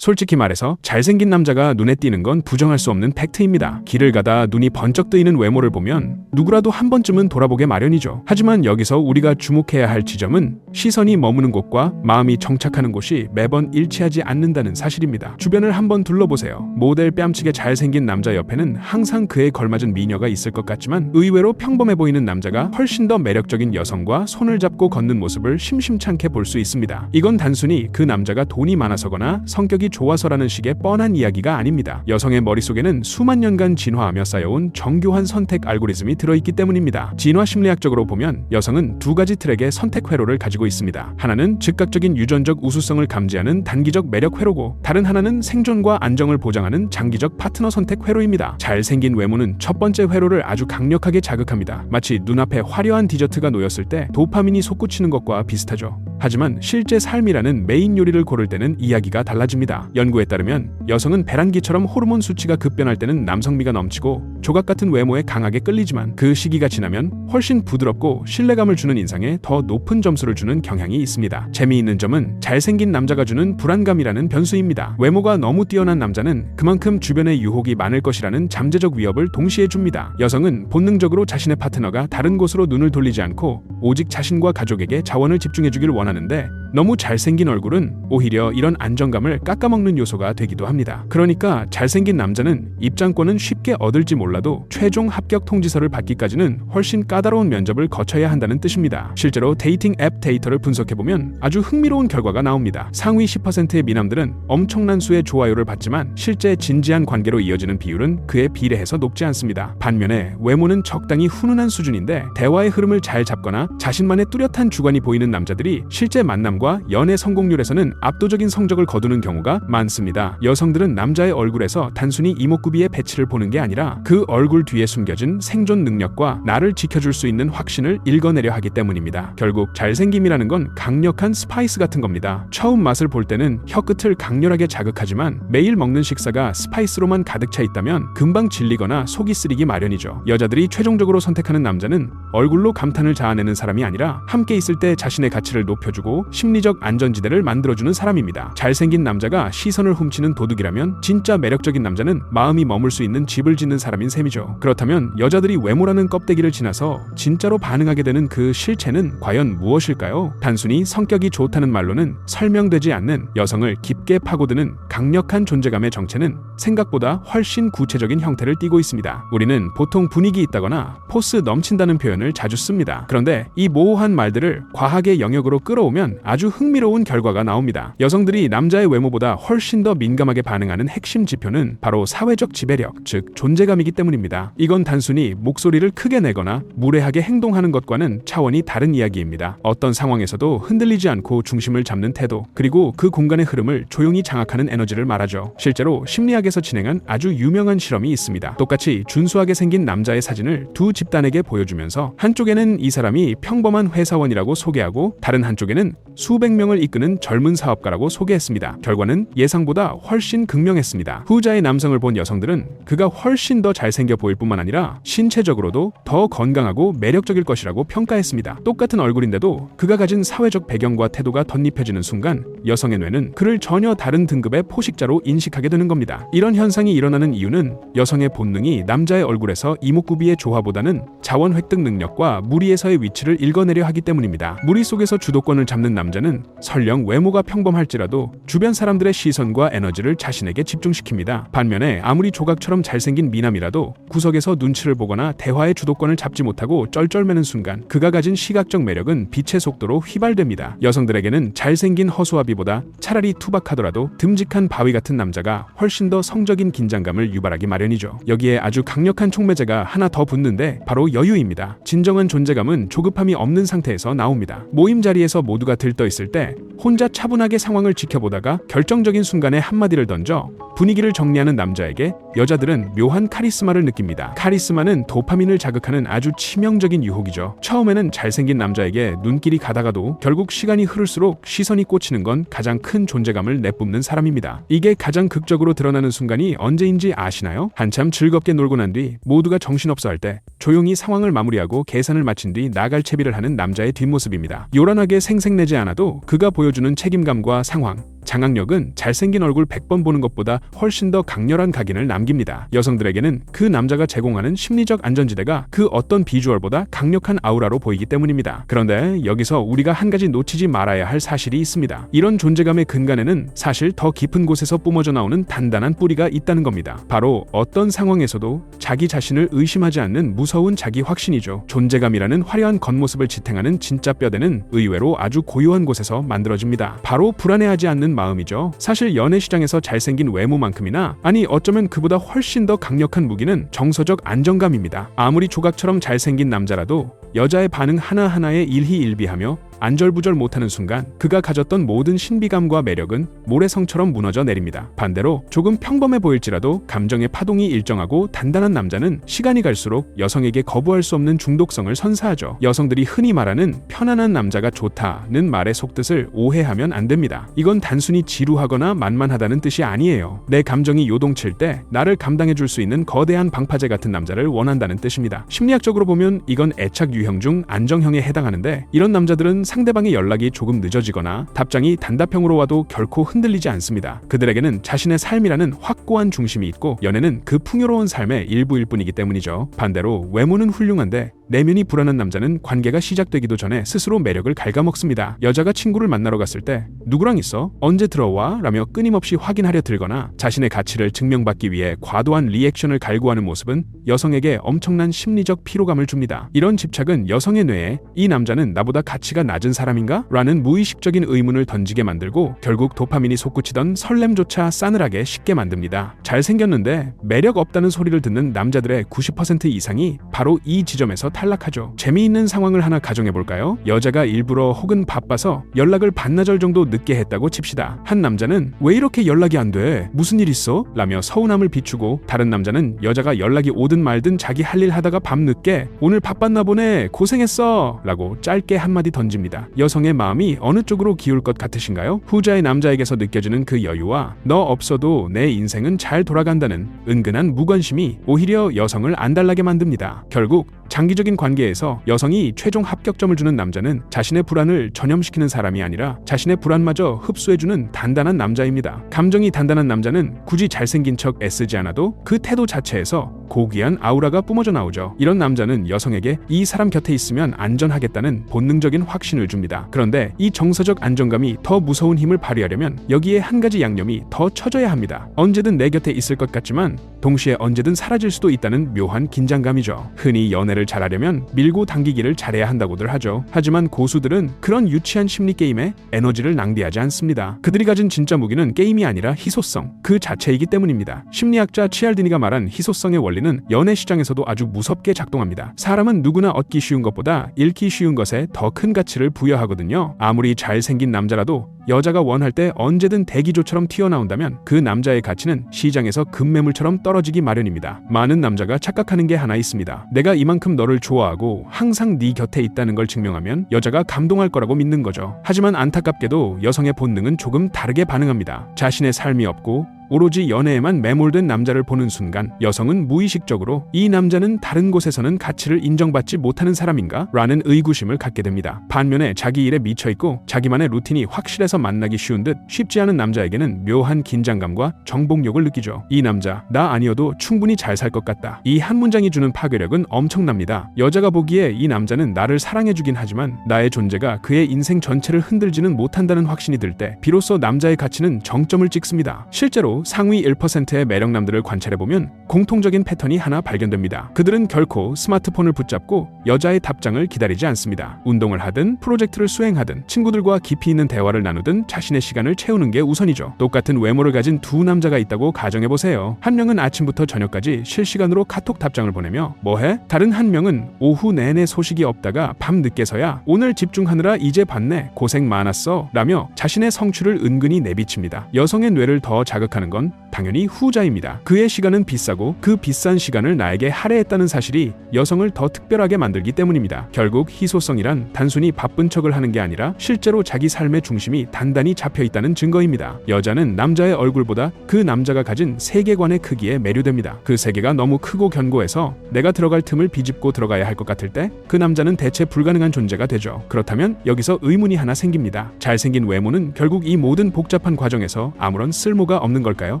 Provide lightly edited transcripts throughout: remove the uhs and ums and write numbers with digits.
솔직히 말해서 잘생긴 남자가 눈에 띄는 건 부정할 수 없는 팩트입니다. 길을 가다 눈이 번쩍 뜨이는 외모를 보면 누구라도 한 번쯤은 돌아보게 마련이죠. 하지만 여기서 우리가 주목해야 할 지점은 시선이 머무는 곳과 마음이 정착하는 곳이 매번 일치하지 않는다는 사실입니다. 주변을 한번 둘러보세요. 모델 뺨치게 잘생긴 남자 옆에는 항상 그에 걸맞은 미녀가 있을 것 같지만 의외로 평범해 보이는 남자가 훨씬 더 매력적인 여성과 손을 잡고 걷는 모습을 심심찮게 볼 수 있습니다. 이건 단순히 그 남자가 돈이 많아서거나 성격이 좋아서라는 식의 뻔한 이야기가 아닙니다. 여성의 머릿속에는 수만 년간 진화하며 쌓여온 정교한 선택 알고리즘이 들어있기 때문입니다. 진화 심리학적으로 보면 여성은 두 가지 트랙의 선택 회로를 가지고 있습니다. 하나는 즉각적인 유전적 우수성을 감지하는 단기적 매력 회로고, 다른 하나는 생존과 안정을 보장하는 장기적 파트너 선택 회로입니다. 잘생긴 외모는 첫 번째 회로를 아주 강력하게 자극합니다. 마치 눈앞에 화려한 디저트가 놓였을 때 도파민이 솟구치는 것과 비슷하죠. 하지만 실제 삶이라는 메인 요리를 고를 때는 이야기가 달라집니다. 연구에 따르면 여성은 배란기처럼 호르몬 수치가 급변할 때는 남성미가 넘치고 조각 같은 외모에 강하게 끌리지만 그 시기가 지나면 훨씬 부드럽고 신뢰감을 주는 인상에 더 높은 점수를 주는 경향이 있습니다. 재미있는 점은 잘생긴 남자가 주는 불안감이라는 변수입니다. 외모가 너무 뛰어난 남자는 그만큼 주변에 유혹이 많을 것이라는 잠재적 위협을 동시에 줍니다. 여성은 본능적으로 자신의 파트너가 다른 곳으로 눈을 돌리지 않고 오직 자신과 가족에게 자원을 집중해주길 원하는데, 너무 잘생긴 얼굴은 오히려 이런 안정감을 깎아먹는 요소가 되기도 합니다. 그러니까 잘생긴 남자는 입장권은 쉽게 얻을지 몰라도 최종 합격 통지서를 받기까지는 훨씬 까다로운 면접을 거쳐야 한다는 뜻입니다. 실제로 데이팅 앱 데이터를 분석해보면 아주 흥미로운 결과가 나옵니다. 상위 10%의 미남들은 엄청난 수의 좋아요를 받지만 실제 진지한 관계로 이어지는 비율은 그에 비례해서 높지 않습니다. 반면에 외모는 적당히 훈훈한 수준인데 대화의 흐름을 잘 잡거나 자신만의 뚜렷한 주관이 보이는 남자들이 실제 만남과 연애 성공률에서는 압도적인 성적을 거두는 경우가 많습니다. 여성들은 남자의 얼굴에서 단순히 이목구비의 배치를 보는 게 아니라 그 얼굴 뒤에 숨겨진 생존 능력과 나를 지켜줄 수 있는 확신을 읽어내려 하기 때문입니다. 결국 잘생김이라는 건 강력한 스파이스 같은 겁니다. 처음 맛을 볼 때는 혀끝을 강렬하게 자극하지만 매일 먹는 식사가 스파이스로만 가득 차 있다면 금방 질리거나 속이 쓰리기 마련이죠. 여자들이 최종적으로 선택하는 남자는 얼굴로 감탄을 자아내는 사람이 아니라 함께 있을 때 자신의 가치를 높여주고 심리적 안전지대를 만들어주는 사람입니다. 잘생긴 남자가 시선을 훔치는 도둑이라면 진짜 매력적인 남자는 마음이 머물 수 있는 집을 짓는 사람인 셈이죠. 그렇다면 여자들이 외모라는 껍데기를 지나서 진짜로 반응하게 되는 그 실체는 과연 무엇일까요? 단순히 성격이 좋다는 말로는 설명되지 않는 여성을 깊게 파고드는 강력한 존재감의 정체는 생각보다 훨씬 구체적인 형태를 띠고 있습니다. 우리는 보통 분위기 있다거나 포스 넘친다는 표현을 자주 씁니다. 그런데 이 모호한 말들을 과학의 영역으로 끌어오면 아주 흥미로운 결과가 나옵니다. 여성들이 남자의 외모보다 훨씬 더 민감하게 반응하는 핵심 지표는 바로 사회적 지배력, 즉 존재감이기 때문입니다. 이건 단순히 목소리를 크게 내거나 무례하게 행동하는 것과는 차원이 다른 이야기입니다. 어떤 상황에서도 흔들리지 않고 중심을 잡는 태도, 그리고 그 공간의 흐름을 조용히 장악하는 에너지를 말하죠. 실제로 심리학에서 진행한 아주 유명한 실험이 있습니다. 똑같이 준수하게 생긴 남자의 사진을 두 집단에게 보여주면서 한쪽에는 이 사람이 평범한 회사원이라고 소개하고 다른 한쪽에는 수백 명을 이끄는 젊은 사업가라고 소개했습니다. 결과는 예상보다 훨씬 극명했습니다. 후자의 남성을 본 여성들은 그가 훨씬 더 잘생겨 보일 뿐만 아니라 신체적으로도 더 건강하고 매력적일 것이라고 평가했습니다. 똑같은 얼굴인데도 그가 가진 사회적 배경과 태도가 덧입혀지는 순간 여성의 뇌는 그를 전혀 다른 등급의 포식자로 인식하게 되는 겁니다. 이런 현상이 일어나는 이유는 여성의 본능이 남자의 얼굴에서 이목구비의 조화보다는 자원 획득 능력과 무리에서의 위치를 읽어내려 하기 때문입니다. 무리 속에서 주도권을 잡는 남자는 설령 외모가 평범할지라도 주변 사람들의 시선과 에너지를 자신에게 집중시킵니다. 반면에 아무리 조각처럼 잘생긴 미남이라도 구석에서 눈치를 보거나 대화의 주도권을 잡지 못하고 쩔쩔매는 순간 그가 가진 시각적 매력은 빛의 속도로 휘발됩니다. 여성들에게는 잘생긴 허수아비보다 차라리 투박하더라도 듬직한 바위 같은 남자가 훨씬 더 성적인 긴장감을 유발하기 마련이죠. 여기에 아주 강력한 촉매제가 하나 더 붙는데 바로 여유입니다. 진정한 존재감은 조급함이 없는 상태에서 나옵니다. 모임 자리에서 모두가 들떠 있을 때 혼자 차분하게 상황을 지켜보다가 결정적인 순간에 한마디를 던져 분위기를 정리하는 남자에게 여자들은 묘한 카리스마를 느낍니다. 카리스마는 도파민을 자극하는 아주 치명적인 유혹이죠. 처음에는 잘생긴 남자에게 눈길이 가다가도 결국 시간이 흐를수록 시선이 꽂히는 건 가장 큰 존재감을 내뿜는 사람입니다. 이게 가장 극적으로 드러나는 순간이 언제인지 아시나요? 한참 즐겁게 놀고 난 뒤 모두가 정신없어 할 때 조용히 상황을 마무리하고 계산을 마친 뒤 나갈 채비를 하는 남자의 뒷모습입니다. 요란하게 생색내지 않아도 그가 보여주는 책임감과 상황, 장악력은 잘생긴 얼굴 100번 보는 것보다 훨씬 더 강렬한 각인을 남깁니다. 여성들에게는 그 남자가 제공하는 심리적 안전지대가 그 어떤 비주얼보다 강력한 아우라로 보이기 때문입니다. 그런데 여기서 우리가 한 가지 놓치지 말아야 할 사실이 있습니다. 이런 존재감의 근간에는 사실 더 깊은 곳에서 뿜어져 나오는 단단한 뿌리가 있다는 겁니다. 바로 어떤 상황에서도 자기 자신을 의심하지 않는 무서운 자기 확신이죠. 존재감이라는 화려한 겉모습을 지탱하는 진짜 뼈대는 의외로 아주 고요한 곳에서 만들어집니다. 바로 불안해하지 않는 마음이죠. 사실 연애 시장에서 잘생긴 외모만큼이나, 아니 어쩌면 그보다 훨씬 더 강력한 무기는 정서적 안정감입니다. 아무리 조각처럼 잘생긴 남자라도 여자의 반응 하나하나에 일희일비하며 안절부절 못하는 순간 그가 가졌던 모든 신비감과 매력은 모래성처럼 무너져 내립니다. 반대로 조금 평범해 보일지라도 감정의 파동이 일정하고 단단한 남자는 시간이 갈수록 여성에게 거부할 수 없는 중독성을 선사하죠. 여성들이 흔히 말하는 편안한 남자가 좋다는 말의 속뜻을 오해하면 안 됩니다. 이건 단순히 지루하거나 만만하다는 뜻이 아니에요. 내 감정이 요동칠 때 나를 감당해줄 수 있는 거대한 방파제 같은 남자를 원한다는 뜻입니다. 심리학적으로 보면 이건 애착 유형 중 안정형에 해당하는데, 이런 남자들은 상대방의 연락이 조금 늦어지거나 답장이 단답형으로 와도 결코 흔들리지 않습니다. 그들에게는 자신의 삶이라는 확고한 중심이 있고 연애는 그 풍요로운 삶의 일부일 뿐이기 때문이죠. 반대로 외모는 훌륭한데 내면이 불안한 남자는 관계가 시작되기도 전에 스스로 매력을 갉아먹습니다. 여자가 친구를 만나러 갔을 때 누구랑 있어? 언제 들어와? 라며 끊임없이 확인하려 들거나 자신의 가치를 증명받기 위해 과도한 리액션을 갈구하는 모습은 여성에게 엄청난 심리적 피로감을 줍니다. 이런 집착은 여성의 뇌에 이 남자는 나보다 가치가 낮은 사람인가? 라는 무의식적인 의문을 던지게 만들고 결국 도파민이 솟구치던 설렘조차 싸늘하게 식게 만듭니다. 잘생겼는데 매력 없다는 소리를 듣는 남자들의 90% 이상이 바로 이 지점에서 탈락하죠. 재미있는 상황을 하나 가정해볼까요? 여자가 일부러 혹은 바빠서 연락을 반나절 정도 늦게 했다고 칩시다. 한 남자는 왜 이렇게 연락이 안 돼? 무슨 일 있어? 라며 서운함을 비추고, 다른 남자는 여자가 연락이 오든 말든 자기 할 일 하다가 밤늦게 오늘 바빴나 보네, 고생했어 라고 짧게 한마디 던집니다. 여성의 마음이 어느 쪽으로 기울 것 같으신가요? 후자의 남자에게서 느껴지는 그 여유와 너 없어도 내 인생은 잘 돌아간다는 은근한 무관심이 오히려 여성을 안달나게 만듭니다. 결국 장기적인 관계에서 여성이 최종 합격점을 주는 남자는 자신의 불안을 전염시키는 사람이 아니라 자신의 불안마저 흡수해주는 단단한 남자입니다. 감정이 단단한 남자는 굳이 잘생긴 척 애쓰지 않아도 그 태도 자체에서 고귀한 아우라가 뿜어져 나오죠. 이런 남자는 여성에게 이 사람 곁에 있으면 안전하겠다는 본능적인 확신을 줍니다. 그런데 이 정서적 안정감이 더 무서운 힘을 발휘하려면 여기에 한 가지 양념이 더 쳐져야 합니다. 언제든 내 곁에 있을 것 같지만 동시에 언제든 사라질 수도 있다는 묘한 긴장감이죠. 흔히 연애를 잘하려면 밀고 당기기를 잘해야 한다고들 하죠. 하지만 고수들은 그런 유치한 심리 게임에 에너지를 낭비하지 않습니다. 그들이 가진 진짜 무기는 게임이 아니라 희소성 그 자체이기 때문입니다. 심리학자 치알디니가 말한 희소성의 원리는 연애 시장에서도 아주 무섭게 작동합니다. 사람은 누구나 얻기 쉬운 것보다 잃기 쉬운 것에 더 큰 가치를 부여하거든요. 아무리 잘생긴 남자라도 여자가 원할 때 언제든 대기조처럼 튀어나온다면 그 남자의 가치는 시장에서 급매물처럼 떨어지기 마련입니다. 많은 남자가 착각하는 게 하나 있습니다. 내가 이만큼 너를 좋아하고 항상 네 곁에 있다는 걸 증명하면 여자가 감동할 거라고 믿는 거죠. 하지만 안타깝게도 여성의 본능은 조금 다르게 반응합니다. 자신의 삶이 없고 오로지 연애에만 매몰된 남자를 보는 순간 여성은 무의식적으로 이 남자는 다른 곳에서는 가치를 인정받지 못하는 사람인가? 라는 의구심을 갖게 됩니다. 반면에 자기 일에 미쳐있고 자기만의 루틴이 확실해서 만나기 쉬운 듯 쉽지 않은 남자에게는 묘한 긴장감과 정복욕을 느끼죠. 이 남자 나 아니어도 충분히 잘 살 것 같다. 이 한 문장이 주는 파괴력은 엄청납니다. 여자가 보기에 이 남자는 나를 사랑해주긴 하지만 나의 존재가 그의 인생 전체를 흔들지는 못한다는 확신이 들 때 비로소 남자의 가치는 정점을 찍습니다. 실제로 상위 1%의 매력남들을 관찰해보면 공통적인 패턴이 하나 발견됩니다. 그들은 결코 스마트폰을 붙잡고 여자의 답장을 기다리지 않습니다. 운동을 하든 프로젝트를 수행하든 친구들과 깊이 있는 대화를 나누든 자신의 시간을 채우는 게 우선이죠. 똑같은 외모를 가진 두 남자가 있다고 가정해보세요. 한 명은 아침부터 저녁까지 실시간으로 카톡 답장을 보내며 뭐해? 다른 한 명은 오후 내내 소식이 없다가 밤 늦게서야 오늘 집중하느라 이제 봤네 고생 많았어 라며 자신의 성취를 은근히 내비칩니다. 여성의 뇌를 더 자극하는 선택하는 건 당연히 후자입니다. 그의 시간은 비싸고 그 비싼 시간을 나에게 할애했다는 사실이 여성을 더 특별하게 만들기 때문입니다. 결국 희소성이란 단순히 바쁜 척을 하는 게 아니라 실제로 자기 삶의 중심이 단단히 잡혀 있다는 증거입니다. 여자는 남자의 얼굴보다 그 남자가 가진 세계관의 크기에 매료됩니다. 그 세계가 너무 크고 견고해서 내가 들어갈 틈을 비집고 들어가야 할 것 같을 때 그 남자는 대체 불가능한 존재가 되죠. 그렇다면 여기서 의문이 하나 생깁니다. 잘생긴 외모는 결국 이 모든 복잡한 과정에서 아무런 쓸모가 없는 걸까요?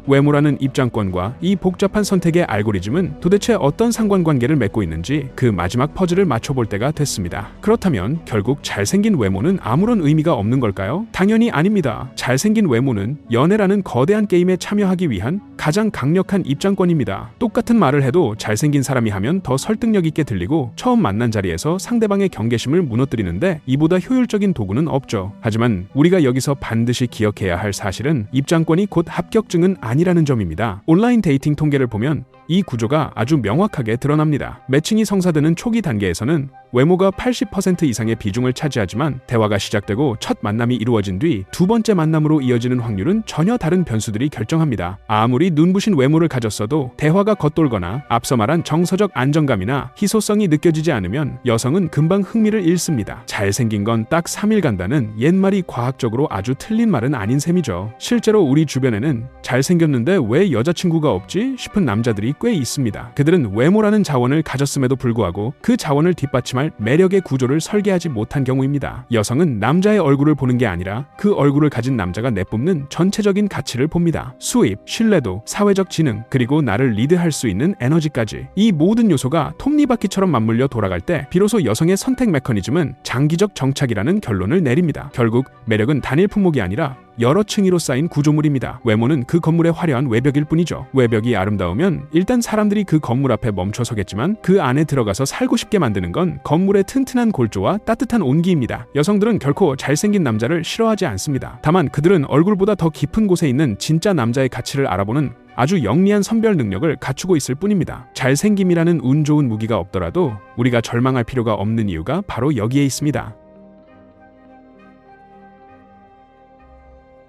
외모라는 입장권과 이 복잡한 선택의 알고리즘은 도대체 어떤 상관관계를 맺고 있는지 그 마지막 퍼즐을 맞춰볼 때가 됐습니다. 그렇다면 결국 잘생긴 외모는 아무런 의미가 없는 걸까요? 당연히 아닙니다. 잘생긴 외모는 연애라는 거대한 게임에 참여하기 위한 가장 강력한 입장권입니다. 똑같은 말을 해도 잘생긴 사람이 하면 더 설득력 있게 들리고 처음 만난 자리에서 상대방의 경계심을 무너뜨리는데 이보다 효율적인 도구는 없죠. 하지만 우리가 여기서 반드시 기억해야 할 사실은 입장권이 곧 합격증은 아니라는 점입니다. 온라인 데이팅 통계를 보면 이 구조가 아주 명확하게 드러납니다. 매칭이 성사되는 초기 단계에서는 외모가 80% 이상의 비중을 차지하지만 대화가 시작되고 첫 만남이 이루어진 뒤 두 번째 만남으로 이어지는 확률은 전혀 다른 변수들이 결정합니다. 아무리 눈부신 외모를 가졌어도 대화가 겉돌거나 앞서 말한 정서적 안정감이나 희소성이 느껴지지 않으면 여성은 금방 흥미를 잃습니다. 잘생긴 건 딱 3일 간다는 옛말이 과학적으로 아주 틀린 말은 아닌 셈이죠. 실제로 우리 주변에는 잘생겼는데 왜 여자친구가 없지 싶은 남자들이 꽤 있습니다. 그들은 외모라는 자원을 가졌음에도 불구하고 그 자원을 뒷받침할 매력의 구조를 설계하지 못한 경우입니다. 여성은 남자의 얼굴을 보는 게 아니라 그 얼굴을 가진 남자가 내뿜는 전체적인 가치를 봅니다. 수입, 신뢰도, 사회적 지능, 그리고 나를 리드할 수 있는 에너지까지. 이 모든 요소가 톱니바퀴처럼 맞물려 돌아갈 때 비로소 여성의 선택 메커니즘은 장기적 정착이라는 결론을 내립니다. 결국 매력은 단일 품목이 아니라 여러 층위로 쌓인 구조물입니다. 외모는 그 건물의 화려한 외벽일 뿐이죠. 외벽이 아름다우면 일단 사람들이 그 건물 앞에 멈춰서겠지만 그 안에 들어가서 살고 싶게 만드는 건 건물의 튼튼한 골조와 따뜻한 온기입니다. 여성들은 결코 잘생긴 남자를 싫어하지 않습니다. 다만 그들은 얼굴보다 더 깊은 곳에 있는 진짜 남자의 가치를 알아보는 아주 영리한 선별 능력을 갖추고 있을 뿐입니다. 잘생김이라는 운 좋은 무기가 없더라도 우리가 절망할 필요가 없는 이유가 바로 여기에 있습니다.